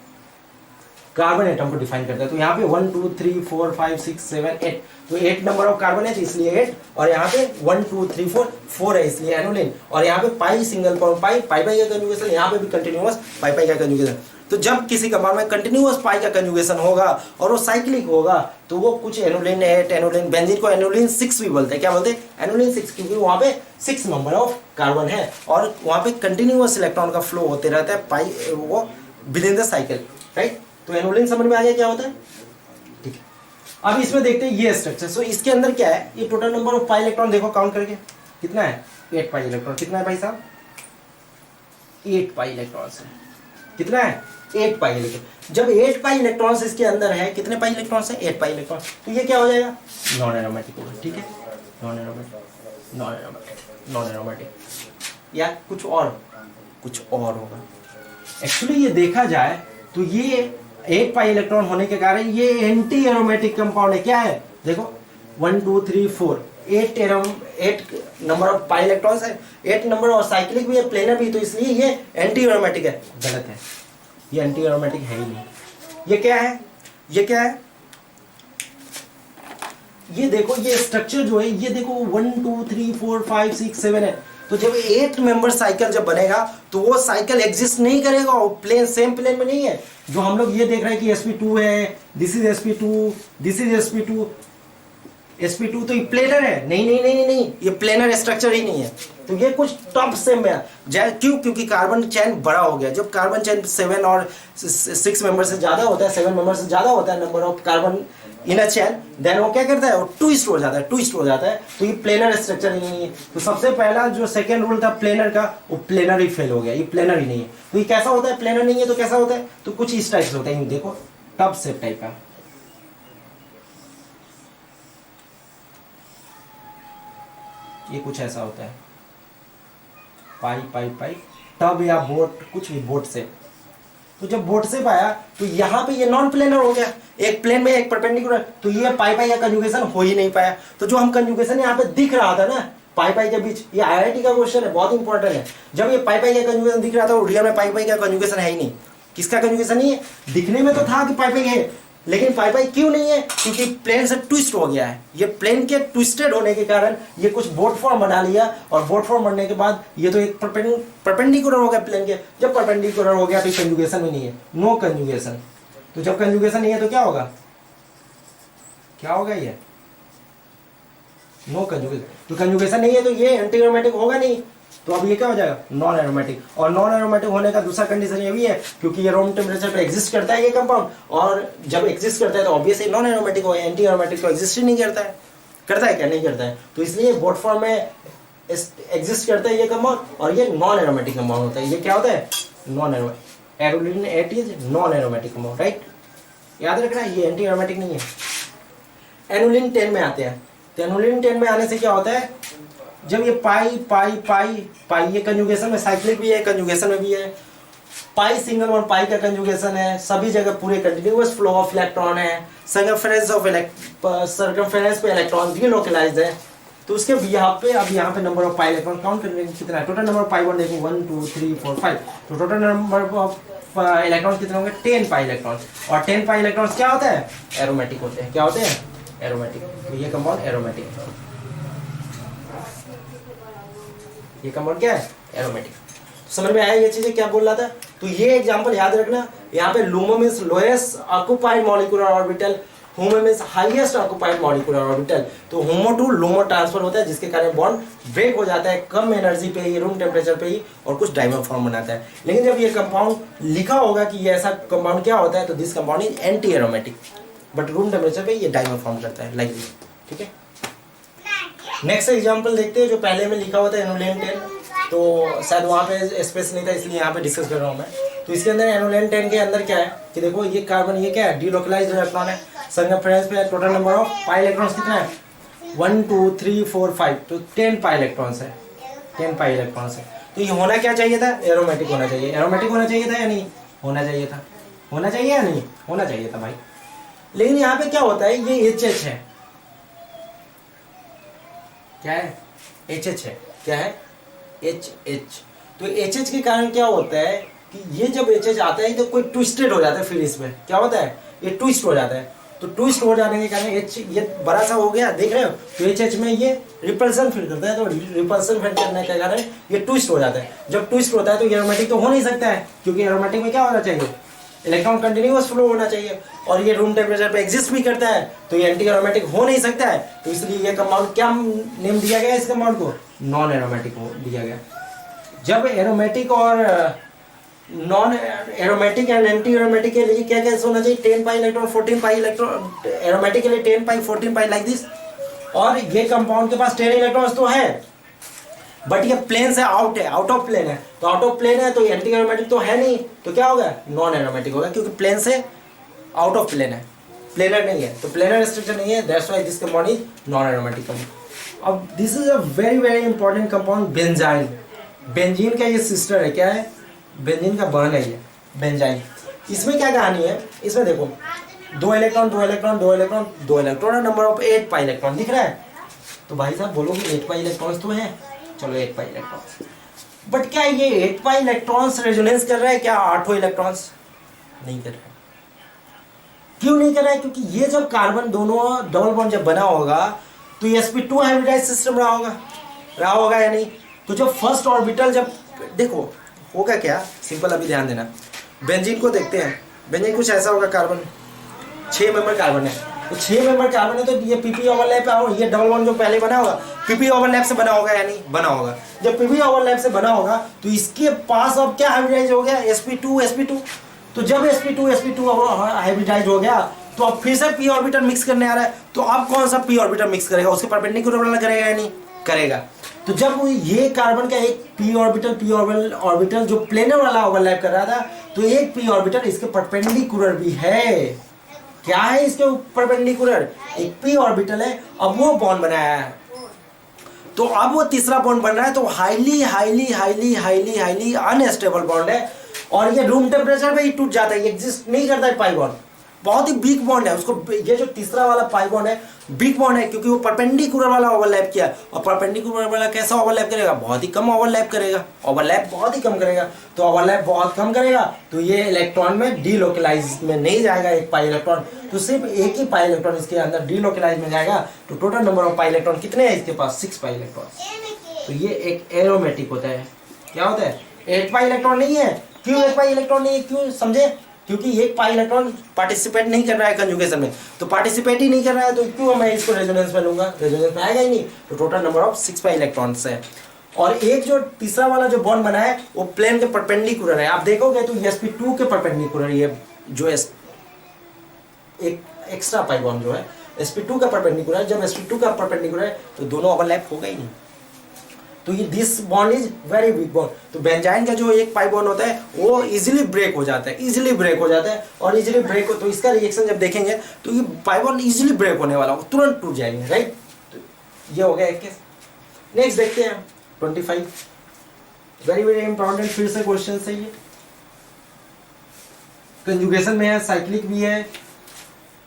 कार्बन एटम को डिफाइन करता है। तो यहाँ पे 1 2 3 4 5 6 7 8, तो 8 नंबर ऑफ कार्बन है इसलिए 8, और यहाँ पे 1 2 3 4 4 है इसलिए एनोलिन, और यहाँ पे पाई सिंगल बॉन्ड पाई का कंजुगेशन, यहाँ पे भी कंटिन्यूअस पाई का कंजुगेशन। तो जब किसी कंपाउंड में कंटिन्यूअस पाई का कंजुगेशन होगा और वो साइक्लिक होगा तो वो कुछ एनोलिन 8, एनोलिन, बेंजीन को एनोलिन 6 भी बोलते हैं। क्या बोलते हैं, एनोलिन 6, क्योंकि वहाँ पे 6 नंबर ऑफ कार्बन है और वहाँ पे कंटिन्यूअस इलेक्ट्रॉन का फ्लो होते रहता है पाई वो with in the cycle, right. तो एनोलिन समझ में आ गया क्या होता है, ठीक है। अब इसमें देखते हैं ये स्ट्रक्चर। सो इसके अंदर क्या है, ये total number of pi electron देखो काउंट करके कितना है, 8 पाई इलेक्ट्रॉन। कितना है भाई साहब, 8 पाई इलेक्ट्रॉन है। कितना है, 8 पाई इलेक्ट्रॉन। जब 8 पाई इलेक्ट्रॉन्स इसके अंदर है, कितने पाई इलेक्ट्रॉन्स है, 8 पाई इलेक्ट्रॉन, तो ये क्या हो जाएगा, नॉन एरोमेटिक होगा, ठीक है। नॉन एरोमेटिक या कुछ और होगा। एक्चुअली ये देखा जाए तो ये 8 पाई इलेक्ट्रॉन होने के कारण ये एंटी एरोमेटिक कंपाउंड है। क्या है, देखो 1 2 3 4 8 नंबर ऑफ पाई इलेक्ट्रॉन्स है, 8 नंबर, और साइक्लिक भी है, प्लेनर भी, तो इसलिए ये एंटी एरोमेटिक है। गलत है, ये एंटी एरोमेटिक है ही नहीं। ये क्या है, ये देखो, ये स्ट्रक्चर जो है, ये देखो 1 2 3 4 5 6 7 है। तो जब 8 मेंबर साइकिल जब बनेगा तो वो साइकिल एग्जिस्ट नहीं करेगा, वो प्लेन सेम प्लेन में नहीं है। जो हम लोग ये देख रहे हैं कि sp2 है, this is sp2, this is sp2, sp2 तो ये प्लेनर है, नहीं, ये प्लेनर स्ट्रक्चर ही नहीं है। तो ये कुछ टॉप सेम में है। क्यों, क्योंकि कार्बन चेन बड़ा हो गया। जब कार्बन चेन 7 और 6 मेंबर से ज्यादा होता है, 7 मेंबर से ज्यादा होता है number of carbon in a chain, then वो क्या करता है, वो ट्विस्ट हो जाता है, ट्विस्ट हो जाता है। तो ये प्लेनर स्ट्रक्चर ही नहीं है। तो सबसे पहला जो सेकंड रूल था प्लेनर का, वो प्लेनर ही फेल हो गया, ये प्लेनर ही नहीं है। तो ये कैसा होता है, प्लेनर नहीं है तो कैसा होता है, तो कुछ इस टाइप से होता है, देखो टब शेप टाइप का, ये कुछ ऐसा होता है, पाई पाई पाई टब या बोट, कुछ भी बोट से। तो जब बोट से पाया तो यहाँ पे ये नॉन प्लेनर हो गया, एक प्लेन में एक परपेंडिकुलर, तो ये पाई पाई का कंजुगेशन हो ही नहीं पाया। तो जो हम कंजुगेशन यहाँ पे दिख रहा था ना पाई पाई के बीच, ये आईआईटी का क्वेश्चन है, बहुत इंपॉर्टेंट है। जब ये पाई पाई का कंजुगेशन दिख रहा था, रियल में पाई पाई का कंजुगेशन है ही नहीं। किसका कंजुगेशन नहीं है, दिखने में तो था कि पाई पाई है, लेकिन पाई पाई क्यों नहीं है, क्योंकि प्लेन से ट्विस्ट हो गया है। ये प्लेन के ट्विस्टेड होने के कारण ये कुछ बोट फॉर्म बना लिया, और बोट फॉर्म बनने के बाद ये तो एक परपेंडिकुलर हो गया प्लेन के। जब परपेंडिकुलर हो गया तो कंजुगेशन भी नहीं है, नो कंजुगेशन। तो जब कंजुगेशन नहीं है तो क्या होगा, क्या होगा, ये नो कंजुगेशन। तो कंजुगेशन नहीं है तो ये एंटी एरोमेटिक होगा नहीं, तो अब ये क्या हो जाएगा, नॉन एरोमेटिक। और नॉन एरोमेटिक होने का दूसरा कंडीशन ये भी है, क्योंकि ये रूम टेम्परेचर पे एग्जिस्ट करता है ये कंपाउंड, और जब एग्जिस्ट करता है तो ऑब्वियसली नॉन एरोमेटिक हो, एंटी एरोमेटिक तो एग्जिस्ट ही नहीं करता है। करता है क्या, नहीं करता है। तो इसलिए बोट फॉर्म में एग्जिस्ट करता है ये कंपाउंड, और ये नॉन एरोमेटिक कंपाउंड होता है। ये क्या होता है, non aromatic. Aroline 8 is non aromatic compound, right, याद रखना, ये एंटी एरोमेटिक नहीं है। एनुलिन 10 में आते हैं, तो एनुलिन 10 में आने से क्या होता है, जब ये पाई पाई पाई पाई, ये कंजुगेशन में साइक्लिक भी है, कंजुगेशन में भी है। पाई सिंगल और पाई का कंजुगेशन है, सभी जगह पूरे कंटिन्यूअस फ्लो ऑफ इलेक्ट्रॉन है, सर्कमफेरेंस पे इलेक्ट्रॉन भी लोकलाइज्ड है। तो उसके बिहाफ पे अब यहाँ पे number of pi electron count करेंगे कितना है, total number of pi one देखो 1 2 3 4 5, तो टोटल नंबर ऑफ इलेक्ट्रॉन कितने होंगे, 10 पाई इलेक्ट्रॉन। और 10 पाई इलेक्ट्रॉन क्या होता है, एरोमेटिक होते हैं। क्या होते हैं, एरोमेटिक। तो ये कंपाउंड एरोमेटिक, ये कंपाउंड क्या है, एरोमेटिक। समझ में आया ये चीजें क्या बोल रहा था। तो ये एग्जांपल याद रखना, यहाँ पे LUMO means lowest occupied molecular orbital, HOMO means highest occupied molecular orbital. तो होमो टू लोमो ट्रांसफर होता है, जिसके कारण बॉन्ड ब्रेक हो जाता है कम एनर्जी पे ही, रूम टेम्परेचर पे ही, और कुछ डायमर फॉर्म बनाता है। लेकिन जब ये कंपाउंड लिखा होगा कि ये ऐसा कंपाउंड क्या होता है, तो this compound is anti aromatic, but room temperature पे ये डायमर फॉर्म करता है, लाइक दिस। ठीक है, नेक्स्ट एग्जांपल देखते हैं, जो पहले में लिखा हुआ था एनुलिन 10, तो शायद वहाँ पे स्पेस नहीं था इसलिए यहाँ पे डिस्कस कर रहा हूँ मैं। तो इसके अंदर एनुलिन 10 के अंदर क्या है कि देखो, ये कार्बन, ये क्या है, डीलोकलाइज्ड इलेक्ट्रॉन है। सर्कमफेरेंस पे total number of pi electrons कितना है, 1 2 3 4 5, तो 10 पाई इलेक्ट्रॉन्स है, 10 पाई इलेक्ट्रॉन्स है। तो ये होना क्या चाहिए था, एरोमेटिक होना चाहिए। एरोमेटिक होना चाहिए था या नहीं होना चाहिए था, होना चाहिए या नहीं होना चाहिए था भाई। लेकिन यहाँ पे क्या होता है, ये HH है, क्या है, HH है, क्या है, HH। तो HH के कारण क्या होता है कि ये जब HH आता है तो कोई ट्विस्टेड हो जाता है, फिर इसमें क्या होता है, ये ट्विस्ट हो जाता है। तो ट्विस्ट हो जाने के कारण H ये बड़ा सा हो गया, देख रहे हो, तो HH में ये रिपल्सन फील करता है, तो रिपल्सन फील करने के कारण ये ट्विस्ट हो जाता है। जब ट्विस्ट होता है तो एरोमेटिक तो हो नहीं सकता है, क्योंकि एरोमेटिक में क्या होना चाहिए, इलेक्ट्रॉन कंटिन्यूअस फ्लो होना चाहिए, और ये रूम टेम्परेचर पे एग्जिस्ट भी करता है, तो ये एंटी एरोमेटिक हो नहीं सकता है। तो इसलिए ये कंपाउंड क्या नेम दिया गया इस कंपाउंड को, नॉन एरोमेटिक दिया गया। जब एरोमेटिक और non aromatic and anti aromatic के लिए क्या क्या होना चाहिए, 10 pi electron 14 pi electron, aromatic के लिए 10 पाई 14 पाई, लाइक दिस। और ये कंपाउंड के पास 10 इलेक्ट्रॉन्स तो है, बट ये प्लेन से आउट है, आउट ऑफ प्लेन है। तो आउट ऑफ प्लेन है तो एंटी एरोमेटिक तो है नहीं, तो क्या होगा, नॉन एरोमेटिक होगा, क्योंकि प्लेन से आउट ऑफ प्लेन है, प्लेनर नहीं है, तो प्लेनर स्ट्रक्चर नहीं है, that's why this compound is non aromatic compound. अब this is a very very important compound, benzene. Benzene का ये सिस्टर है, क्या है, बेंजीन का बहन है ये, बेंजाइन। इसमें क्या कहानी है, इसमें देखो 2 electron 2 electron 2 electron 2 electron, number of 8 pi electron दिख रहा है। तो भाई साहब बोलोगे 8 पाई इलेक्ट्रॉन्स तो हैं, चलो 8 पाई इलेक्ट्रॉन्स, बट क्या ये 8 पाई इलेक्ट्रॉन्स रेजोनेंस कर रहा है क्या 8 इलेक्ट्रॉन्स, नहीं कर रहा है। क्यों नहीं कर रहा है, क्योंकि ये जब कार्बन दोनों डबल बॉन्ड जब बना होगा तो sp2 हाइब्रिडाइज सिस्टम रहा होगा या नहीं। तो जब फर्स्ट ऑर्बिटल जब देखो होगा क्या, सिंपल अभी ध्यान देना, बेंजीन को देखते हैं। बेंजीन कुछ ऐसा होगा, कार्बन 6 मेंबर कार्बन है, तो 6 मेंबर कार्बन है, तो ये पीपी ओवरलैप है, ये डबल बॉन्ड जो पहले बना होगा पीपी ओवरलैप से बना होगा या नहीं, बना होगा। जब पीपी ओवरलैप से बना होगा तो इसके पास अब क्या हाइब्रिडाइज हो गया, sp2 तो जब sp2 हाइब्रिडाइज हो गया तो अब फिर से p ऑर्बिटल मिक्स करने आ रहा है, तो अब कौन सा p ऑर्बिटल मिक्स करेगा, उसके परपेंडिकुलर वाला करेगा या नहीं करेगा। तो जब ये कार्बन का एक p ऑर्बिटल जो प्लेनर वाला ओवरलैप कर रहा था, तो एक p ऑर्बिटल इसके परपेंडिकुलर भी है। क्या है इसके परपेंडिकुलर, एक p ऑर्बिटल है, अब वो बॉन्ड बनाया है, तो अब वो तीसरा बॉन्ड बन रहा है, तो highly highly highly highly highly unstable bond है, और ये रूम टेम्परेचर पे ही टूट जाता है, एग्जिस्ट नहीं करता है पाई बॉन्ड, बहुत ही वीक बॉन्ड है उसको। ये जो तीसरा वाला पाई बॉन्ड है वीक बॉन्ड है, क्योंकि वो परपेंडिकुलर वाला ओवरलैप किया, और परपेंडिकुलर वाला कैसा ओवरलैप करेगा, बहुत ही कम ओवरलैप करेगा, ओवरलैप बहुत ही कम करेगा। तो ओवरलैप बहुत कम करेगा तो ये इलेक्ट्रॉन में डीलोकलाइज में नहीं जाएगा एक पाई इलेक्ट्रॉन, तो सिर्फ एक ही पाई इलेक्ट्रॉन इसके अंदर डीलोकलाइज में जाएगा। तो total number of pi electron कितने हैं इसके पास, 6 पाई इलेक्ट्रॉन। तो ये एक एरोमेटिक होता है। क्या होता है, 8 पाई इलेक्ट्रॉन नहीं है। क्यों 8 पाई इलेक्ट्रॉन नहीं है, क्यों समझे, क्योंकि एक पाई इलेक्ट्रॉन पार्टिसिपेट नहीं कर रहा है कंजुगेशन में, तो पार्टिसिपेट ही नहीं कर रहा है, तो क्यों मैं इसको रेजोनेंस में लूंगा, रेजोनेंस में आएगा ही नहीं। तो total number of 6 pi electrons है। और एक जो तीसरा वाला जो बॉन्ड बना है वो प्लेन के परपेंडिकुलर है, आप देखोगे तो sp2 के परपेंडिकुलर, ये जो एक एक्स्ट्रा पाई बॉन्ड जो है sp2 का परपेंडिकुलर है, जब sp2 का परपेंडिकुलर है तो दोनों ओवरलैप होगा ही नहीं, तो ये this bond is very weak bond. तो बेंजाइन का जो एक पाई बॉन्ड होता है वो इजीली ब्रेक हो जाता है, इजीली ब्रेक हो जाता है, और इजीली ब्रेक हो तो इसका रिएक्शन जब देखेंगे तो ये पाई बॉन्ड इजीली ब्रेक होने वाला होगा, तुरंत टूट जाएंगे, राइट। तो ये हो गया एक केस। नेक्स्ट देखते हैं 25, वेरी वेरी इंपॉर्टेंट फिर से क्वेश्चन है ये, कंजुगेशन में है, साइक्लिक भी है,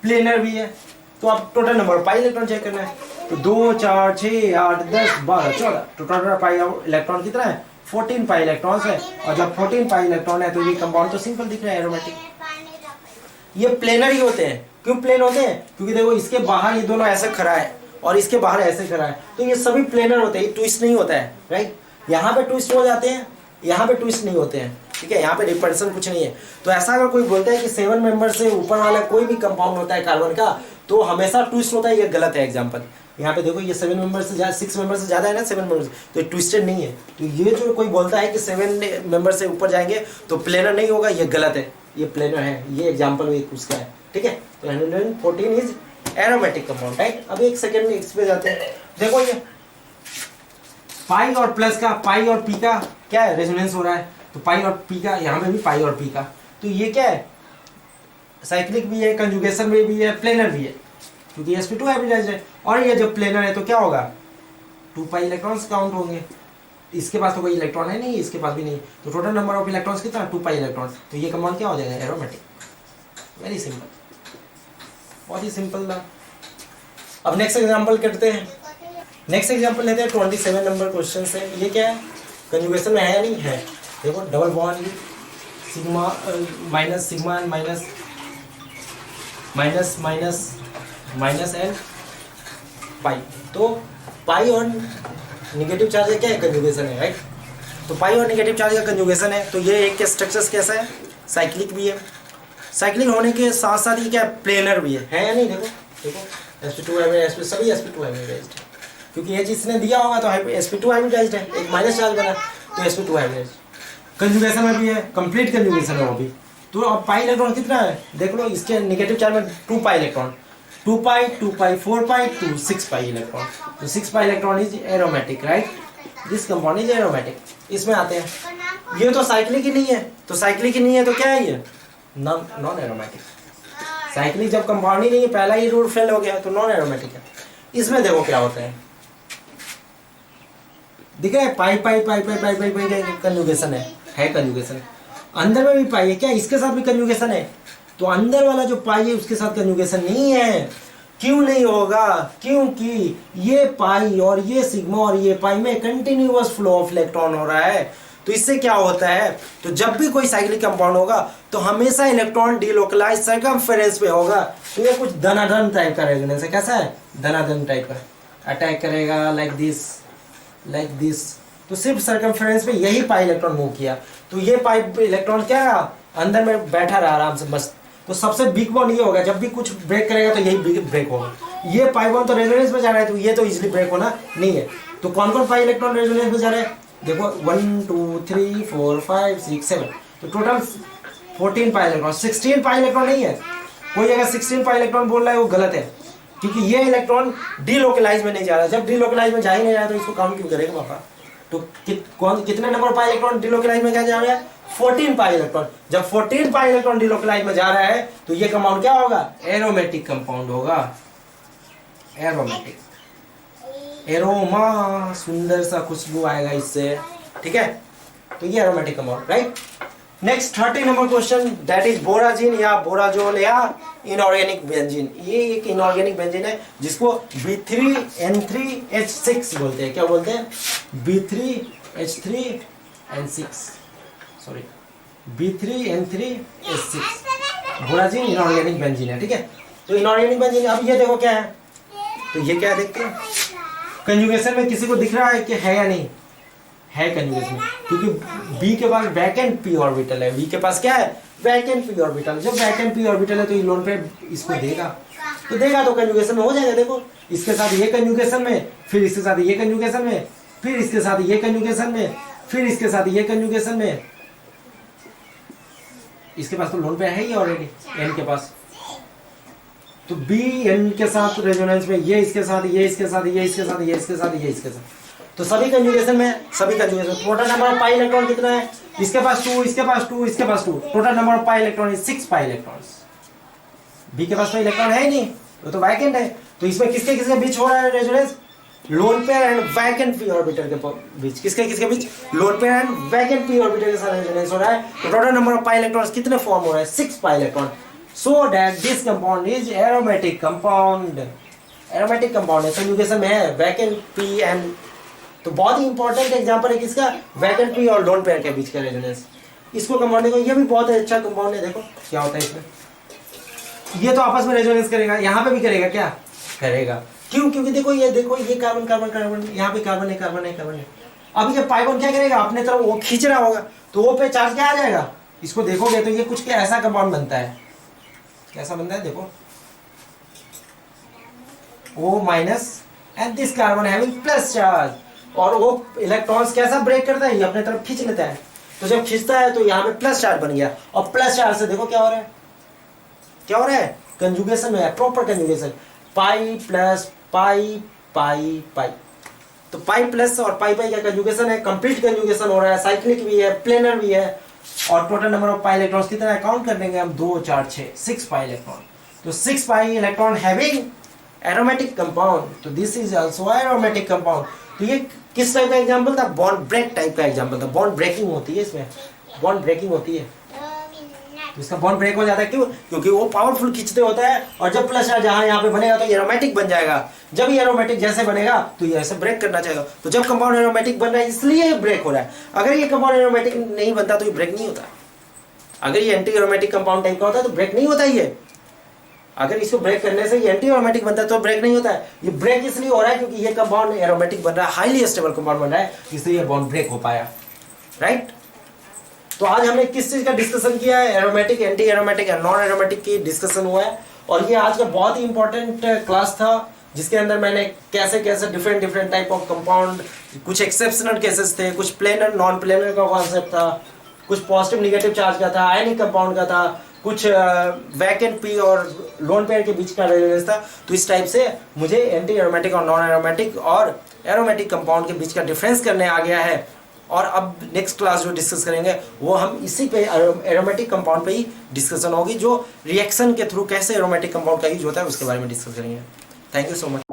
प्लेनर भी है। तो आप total number pi electron check करना है, तो 2 4 6 8 10 12 14, तो टोटल पाई इलेक्ट्रॉन कितना है, 14 पाई इलेक्ट्रॉन्स है। और जब 14 पाई इलेक्ट्रॉन है तो ये कंपाउंड तो सिंपल दिख रहा है, एरोमेटिक। ये प्लेनर ही होते हैं। क्यों प्लेन होते हैं, क्योंकि देखो इसके बाहर ये दोनों ऐसे खड़ा है और इसके बाहर ऐसे खड़ा है, तो ये सभी प्लेनर होते हैं, ये ट्विस्ट नहीं होता है, राइट। यहाँ पे ट्विस्ट हो जाते हैं, यहाँ पे ट्विस्ट नहीं होते हैं, ठीक है, यहाँ पे रिपल्सन कुछ नहीं है। तो ऐसा अगर कोई बोलता है कि 7 मेंबर से ऊपर वाला कोई भी कंपाउंड होता है कार्बन का तो हमेशा ट्विस्ट होता है, ये गलत है। एग्जांपल यहाँ पे देखो, ये 7 मेंबर से ज्यादा, 6 मेंबर से ज्यादा है ना, 7 मेंबर से, तो ट्विस्टेड नहीं है। तो ये जो कोई बोलता है कि 7 मेंबर से ऊपर जाएंगे तो प्लेनर नहीं होगा, ये गलत है, ये प्लेनर है। ये एग्जाम्पल एक उसका है, ठीक है। तो 114 इज एरोमेटिक कंपाउंड, राइट। अब एक सेकेंड में इस पे जाते हैं। देखो ये पाई और प्लस का, पाई और पी का क्या है, रेजोनेंस हो रहा है, तो पाई और पी का, यहाँ पे भी पाई और पी का, तो ये क्या है, साइक्लिक भी है, कंजुगेशन में भी है, प्लेनर भी है, क्योंकि sp2 हाइब्रिडाइज्ड है। और ये जब प्लेनर है तो क्या होगा, 2 पाई इलेक्ट्रॉन्स काउंट होंगे। इसके पास तो कोई इलेक्ट्रॉन है नहीं, इसके पास भी नहीं, तो टोटल नंबर ऑफ इलेक्ट्रॉन्स कितना, 2 पाई इलेक्ट्रॉन्स। तो ये कंपाउंड क्या हो जाएगा, एरोमेटिक। वेरी सिंपल, बहुत ही सिंपल था। अब नेक्स्ट एग्जांपल करते हैं। नेक्स्ट एग्जांपल लेते हैं, 27 नंबर क्वेश्चन है। ये क्या है, कंजुगेशन में है या नहीं है। देखो double bond sigma minus sigma minus minus minus minus and pi, तो पाई और नेगेटिव चार्ज क्या है, कंजुगेशन है, राइट। तो पाई और नेगेटिव चार्ज का कंजुगेशन है, तो ये एक के स्ट्रक्चर्स कैसा है, साइक्लिक भी है। साइक्लिक होने के साथ साथ ये क्या है, प्लेनर भी है या नहीं। देखो देखो sp2 हाइब्रिडाइज्ड, सभी sp2 हाइब्रिडाइज्ड है, क्योंकि ये जिसने दिया होगा तो sp2 हाइब्रिडाइज्ड है, एक माइनस चार्ज बना तो sp2 हाइब्रिडाइज्ड। कंजुगेशन में भी है, कंप्लीट कंजुगेशन है वो भी। तो अब पाई इलेक्ट्रॉन कितना है, देख लो, इसके नेगेटिव चार्ज में 2 पाई इलेक्ट्रॉन, 2 पाई 2 पाई 4 पाई 2 6 पाई इलेक्ट्रॉन, तो 6 pi electron is aromatic, right. This compound is aromatic. इसमें आते हैं, ये तो साइक्लिक ही नहीं है, तो साइक्लिक ही नहीं है तो क्या है ये, नॉन एरोमेटिक। साइक्लिक जब कंपाउंड ही नहीं है, पहला ही रूल फेल हो गया, तो नॉन एरोमेटिक है। इसमें देखो क्या होता है, दिख रहा है, पाई pi pi pi pi pi पाई कंजुगेशन है कंजुगेशन। अंदर में भी पाई है क्या, इसके साथ भी कंजुगेशन है, तो अंदर वाला जो पाई है उसके साथ कंजुगेशन नहीं है। क्यों नहीं होगा, क्योंकि ये पाई और ये सिग्मा और ये पाई में कंटिन्यूअस फ्लो ऑफ इलेक्ट्रॉन हो रहा है। तो इससे क्या होता है, तो जब भी कोई साइक्लिक कंपाउंड होगा तो हमेशा इलेक्ट्रॉन डीलोकलाइज सर्कमफेरेंस पे होगा। तो ये कुछ धनाधन टाइप का रेजोनेंस है, कैसा है, धनाधन टाइप का अटैक करेगा, लाइक दिस। तो सिर्फ सर्कमफेरेंस पे यही पाई इलेक्ट्रॉन मूव किया, तो ये पाई इलेक्ट्रॉन क्या अंदर में बैठा रहा आराम से बस। तो सबसे बिग बॉन्ड ये होगा, जब भी कुछ ब्रेक करेगा तो यही ब्रेक होगा। ये पाई बॉन्ड तो रेजोनेंस में जा रहा है, तो ये तो इजीली ब्रेक होना नहीं है। तो कौन कौन पाई इलेक्ट्रॉन रेजोनेंस में जा रहे हैं, देखो 1 2 3 4 5 6 7, तो total 14 pi electron, 16 pi electron नहीं है। कोई अगर 16 पाई इलेक्ट्रॉन बोल रहा है वो गलत है, क्योंकि ये इलेक्ट्रॉन डीलोकलाइज में नहीं जा रहा। जब डीलोकलाइज में जा ही नहीं रहा तो इसको काउंट क्यों करेगा पापा? तो कितने नंबर पाई इलेक्ट्रॉन डीलोकलाइज में क्या जा रहा है? 14 पाई इलेक्ट्रॉन। जब 14 पाई इलेक्ट्रॉन डीलोकलाइज में जा रहा है तो ये कंपाउंड क्या होगा? एरोमेटिक कंपाउंड होगा। एरोमेटिक, एरोमा, सुंदर सा खुशबू आएगा इससे, ठीक है। तो ये aromatic compound, right. Next 30 number question, that is borazine या बोराजोल या इनऑर्गेनिक बेंजीन। ये एक इनऑर्गेनिक बेंजीन है जिसको B3N3H6 बोलते हैं। क्या बोलते हैं? B3H3N6, sorry B3N3H6। बोराजिन inorganic benzene है, ठीक है। तो इनऑर्गेनिक बेंजीन, अब ये देखो क्या है, तो ये क्या है देखते हैं। कंजुगेशन में किसी को दिख रहा है कि है या नहीं? है कंजुगेशन, क्योंकि बी के पास वैकेंट पी ऑर्बिटल है। बी के पास क्या है? Vacant P orbital. जब वैकेंट पी ऑर्बिटल है तो ये लोन पे इसको देगा, तो देगा तो कंजुगेशन में हो जाएगा। देखो इसके साथ ये कंजुगेशन में, फिर इसके साथ ये कंजुगेशन में, फिर इसके साथ ये कंजुगेशन में, फिर इसके साथ ये कंजुगेशन में। इसके पास तो लोन पे है ही ऑलरेडी एन के पास, तो बी एन के साथ रेजोनेंस में, ये इसके साथ, ये इसके साथ, ये इसके साथ, ये इसके साथ, ये इसके साथ, तो सभी कंजुगेशन में, सभी conjugation. Total number of pi electron कितना है? इसके पास 2, इसके पास 2, इसके पास 2। Total number of pi electron is 6 pi electrons. B के पास तो इलेक्ट्रॉन है ही नहीं, वो तो वैकेंट है। तो इसमें किसके किसके बीच हो रहा है resonance? Lone pair and vacant P orbital के बीच। किसके किसके बीच? Lone pair and vacant P orbital के साथ रेजोनेंस हो रहा है। तो total number of pi electrons कितने फॉर्म हो रहा है? 6 pi electron. So that this compound is aromatic compound। aromatic compound है, कंजुगेशन में है, वैकेंट पी एंड। तो बहुत ही इंपॉर्टेंट एग्जांपल है किसका? वैकेंट पी और लोन पेयर के बीच का रेजोनेंस। इसको कंपाउंड देखो, ये भी बहुत अच्छा कंपाउंड है। देखो क्या होता है इसमें, ये तो आपस में रेजोनेंस करेगा, यहाँ पे भी करेगा। क्या करेगा? क्यों? क्योंकि देखो ये कार्बन कार्बन कार्बन, यहाँ पे कार्बन है, कार्बन है, कार्बन है। अब ये पाई बॉन्ड क्या करेगा? अपने तरफ वो खींच रहा होगा, तो वो पे चार्ज क्या आ जाएगा? इसको देखोगे तो ये कुछ क्या ऐसा कंपाउंड बनता है। कैसा बनता है? देखो O minus and this carbon having plus charge, और वो इलेक्ट्रॉन्स कैसा ब्रेक करता है? ये अपने तरफ खींच लेता है। तो जब खींचता है तो यहाँ पे प्लस चार्ज बन गया, और प्लस चार्ज से देखो क्या हो रहा है? क्या हो रहा है? कंजुगेशन में है, proper conjugation. Pi plus pi pi pi, तो पाई प्लस और पाई पाई का कंजुगेशन है, कंप्लीट कंजुगेशन हो रहा है। साइक्लिक भी है, प्लेनर भी है। और total number of pi electrons कितना है? काउंट कर लेंगे हम, 2 4 6, 6 पाई इलेक्ट्रॉन। तो 6 pi electron having aromatic compound, तो this is also aromatic compound. तो ये किस टाइप का एग्जांपल था? बॉन्ड ब्रेक टाइप का एग्जांपल था। बॉन्ड ब्रेकिंग होती है इसमें, बॉन्ड ब्रेकिंग होती है। तो इसका बॉन्ड ब्रेक हो जाता है, क्यों? क्योंकि वो पावरफुल खींचते होता है, और जब प्लस चार्ज यहाँ पे बनेगा तो एरोमेटिक बन जाएगा। जब ये एरोमेटिक जैसे बनेगा तो ये ऐसे ब्रेक करना चाहेगा। तो जब कंपाउंड एरोमेटिक बन रहा है इसलिए ये ब्रेक हो रहा है। अगर ये कंपाउंड एरोमेटिक नहीं बनता तो ये ब्रेक नहीं होता। अगर ये एंटी एरोमेटिक कंपाउंड टाइप का होता है तो ब्रेक नहीं होता ये। अगर इसको ब्रेक करने से ये एंटी एरोमेटिक बनता है तो ब्रेक नहीं होता है। ये ब्रेक इसलिए हो रहा है क्योंकि ये कंपाउंड एरोमेटिक बन रहा है, हाईली स्टेबल कंपाउंड बन रहा है, इसलिए ये बॉन्ड ब्रेक हो पाया, राइट। तो आज हमने किस चीज का डिस्कशन किया है? Aromatic, anti aromatic and non aromatic की डिस्कशन हुआ है। और ये आज का बहुत ही इंपॉर्टेंट क्लास था, जिसके अंदर मैंने कैसे कैसे डिफरेंट टाइप ऑफ कंपाउंड, कुछ एक्सेप्शनल केसेस थे, कुछ प्लेनर नॉन प्लेनर का कॉन्सेप्ट था, कुछ पॉजिटिव निगेटिव चार्ज का था, आयनिक कंपाउंड का था, कुछ वैकेंट पी और लोन पेयर के बीच का रेलेवेंस था। तो इस टाइप से मुझे एंटी एरोमेटिक और नॉन एरोमेटिक और एरोमेटिक कंपाउंड के बीच का डिफरेंस करने आ गया है। और अब नेक्स्ट क्लास जो डिस्कस करेंगे वो हम इसी पे एरोमेटिक कंपाउंड पे ही डिस्कशन होगी, जो रिएक्शन के थ्रू कैसे एरोमेटिक कंपाउंड का यूज होता है उसके बारे में डिस्कस करेंगे। Thank you so much.